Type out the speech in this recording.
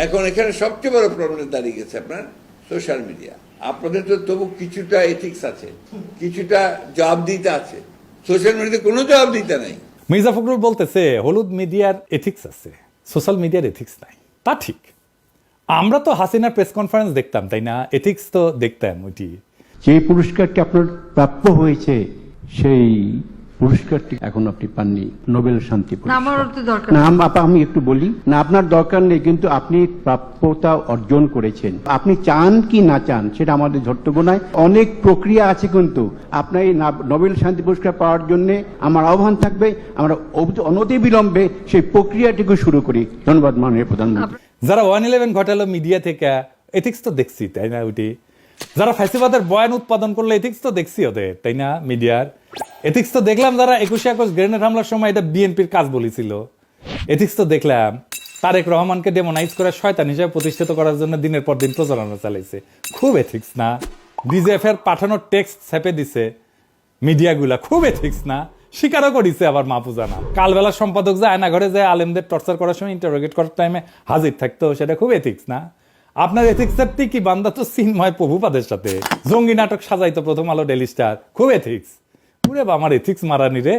এখন এখানে সবচেয়ে বড় প্রবলেম দাঁড়িয়ে গেছে আপনার সোশ্যাল মিডিয়া। আপনাদের তো তবু কিছুটা এথিক্স আছে, কিছুটা জবাবদিহিতা আছে, সোশ্যাল মিডিয়াতে কোনো জবাবদিহিতা নাই। মির্জা ফখরুল বলতেছে হলুদ মিডিয়ার এথিক্স আছে, সোশ্যাল মিডিয়ার এথিক্স নাই। তা ঠিক, আমরা তো হাসিনার প্রেস কনফারেন্স দেখতাম, তাই না? এথিক্স তো দেখতাম। ওইটি যে পুরস্কারটি আপনার প্রাপ্য হয়েছে সেই পুরস্কারটি এখন আপনি পাননি, নোবেল শান্তি পুরস্কার। আমার তো দরকার না আমি একটু বলি না, আপনার দরকার নেই, কিন্তু আপনি প্রাপ্যতা অর্জন করেছেন। আপনি চান কি না চান সেটা আমাদের ধর্তব্য নয়। অনেক প্রক্রিয়া আছে, কিন্তু আপনার এই নোবেল শান্তি পুরস্কার পাওয়ার জন্য আমার আহ্বান থাকবে, আমরা অনতি বিলম্বে সেই প্রক্রিয়াটিকে শুরু করি। ধন্যবাদ মাননীয় প্রধানমন্ত্রী। যারা 111 ঘটালো মিডিয়া থেকে, এথিক্স তো দেখছি, তাই না? ওইটি যারা ফ্যাসিবাদের বয়ান উৎপাদন করলো, এথিক্স তো দেখছি ওদের, তাই না? মিডিয়ার এথিক্স তো দেখলাম। যারা 21 আগস্ট গ্রেনেড হামলার সময় এটা বিএনপির কাজ বলেছিল, এথিক্স তো দেখলাম। তারেক রহমানকে ডেমোনাইজ করে শয়তান হিসেবে প্রতিষ্ঠিত করার জন্য দিনের পর দিন প্রচারণা চালাইছে। খুব এথিক্স না? ডিজিএফ এর পাঠানোর টেক্সট ছেপে দিছে মিডিয়াগুলা, খুব এথিক্স না? স্বীকারও করিছে আবার মাহফুজানা। কালবেলা সম্পাদক যে আয়না ঘরে যায় আলেমদের টর্চার করার সময় ইন্টারোগেট করার টাইমে হাজির থাকতো, সেটা খুব এথিক্স না? আপনার এথিক্সের টিকি বান্ধা তো চিন্ময় প্রভুপাদের সাথে জঙ্গি নাটক সাজাইতো প্রথম আলো, ডেলি স্টার, খুব এথিক্স। পুরে আমার এথিক্স মারানি রে।